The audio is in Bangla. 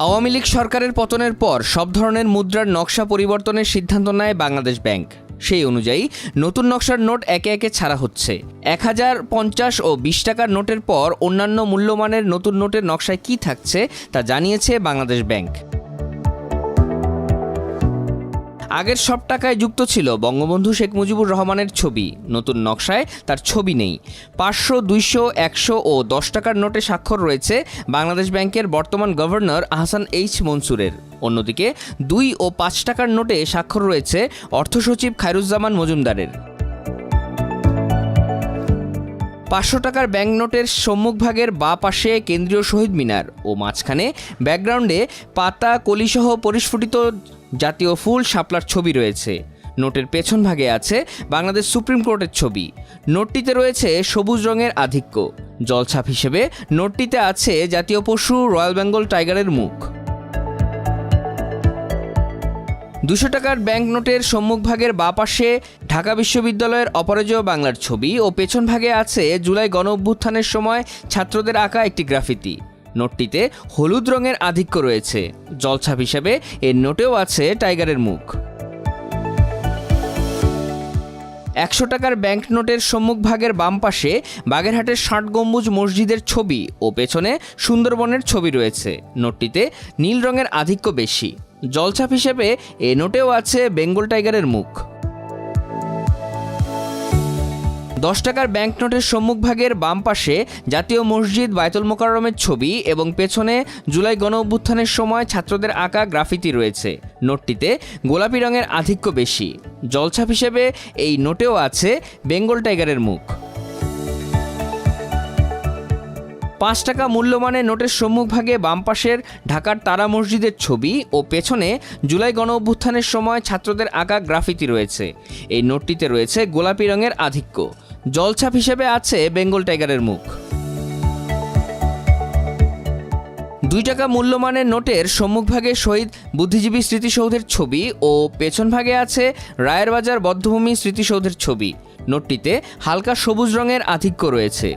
আওয়ামী লীগ সরকারের পতনের পর সব ধরনের মুদ্রার নকশা পরিবর্তনের সিদ্ধান্ত নেয় বাংলাদেশ ব্যাংক। সেই অনুযায়ী নতুন নকশার নোট একে একে ছাড়া হচ্ছে। 1000, 50 ও 20 টাকার নোটের পর অন্যান্য মূল্যমানের নতুন নোটের নকশায় কী থাকছে তা জানিয়েছে বাংলাদেশ ব্যাংক। আগের সব টাকায় যুক্ত ছিল বঙ্গবন্ধু শেখ মুজিবুর রহমানের ছবি, নতুন নকশায় তার ছবি নেই। 500, 200, 100 ও 10 টাকার নোটে স্বাক্ষর রয়েছে বাংলাদেশ ব্যাংকের বর্তমান গভর্নর আহসান এইচ মনসুরের। অন্যদিকে 2 ও 5 টাকার নোটে স্বাক্ষর রয়েছে অর্থসচিব খায়রুজ্জামান মজুমদারের। 500 টাকার ব্যাংক নোটের সম্মুখভাগের বাঁ পাশে কেন্দ্রীয় শহীদ মিনার ও মাঝখানে ব্যাকগ্রাউন্ডে পাতা কলিসহ পরিস্ফুটিত জাতীয় ফুল শাপলার ছবি রয়েছে। নোটের পেছন ভাগে আছে বাংলাদেশ সুপ্রিম কোর্টের ছবি। নোটটিতে রয়েছে সবুজ রঙের আধিক্য। জলছাপ হিসেবে নোটটিতে আছে জাতীয় পশু রয়্যাল বেঙ্গল টাইগারের মুখ। 200 টাকার ব্যাংক নোটের সম্মুখভাগের বাঁ পাশে ঢাকা বিশ্ববিদ্যালয়ের অপরাজেয় বাংলার ছবি ও পেছন ভাগে আছে জুলাই গণ অভ্যুত্থানের সময় ছাত্রদের আঁকা একটি গ্রাফিতি। নোটটিতে হলুদ রঙের আধিক্য রয়েছে। জলছাপ হিসেবে এর নোটেও আছে টাইগারের মুখ। 100 টাকার ব্যাংক নোটের সম্মুখভাগের বাম পাশে বাগেরহাটের 60 গম্বুজ মসজিদের ছবি ও পেছনে সুন্দরবনের ছবি রয়েছে। নোটটিতে নীল রঙের আধিক্য বেশি। জলছাপ হিসেবে এ নোটেও আছে বেঙ্গল টাইগারের মুখ। 10 টাকার ব্যাংক নোটের সম্মুখভাগের বাম পাশে জাতীয় মসজিদ বায়তুল মোকাররমের ছবি এবং পেছনে জুলাই গণ অভ্যুত্থানের সময় ছাত্রদের আঁকা গ্রাফিতি রয়েছে। নোটটিতে গোলাপি রঙের আধিক্য বেশি। জলছাপ হিসেবে এই নোটেও আছে বেঙ্গল টাইগারের মুখ। 5 টাকা মূল্যমানের নোটের সম্মুখভাগে বাম পাশের ঢাকার তারা মসজিদের ছবি ও পেছনে জুলাই গণ অভ্যুত্থানের সময় ছাত্রদের আঁকা গ্রাফিতি রয়েছে। এই নোটটিতে রয়েছে গোলাপি রঙের আধিক্য। জলছাপ হিসেবে আছে বেঙ্গল টাইগারের মুখ। 2 টাকা মূল্যমানের নোটের সম্মুখভাগে শহীদ বুদ্ধিজীবী স্মৃতিসৌধের ছবি ও পেছন ভাগে আছে রায়ের বাজার বধ্যভূমি স্মৃতিসৌধের ছবি। নোটটিতে হালকা সবুজ রঙের আধিক্য রয়েছে।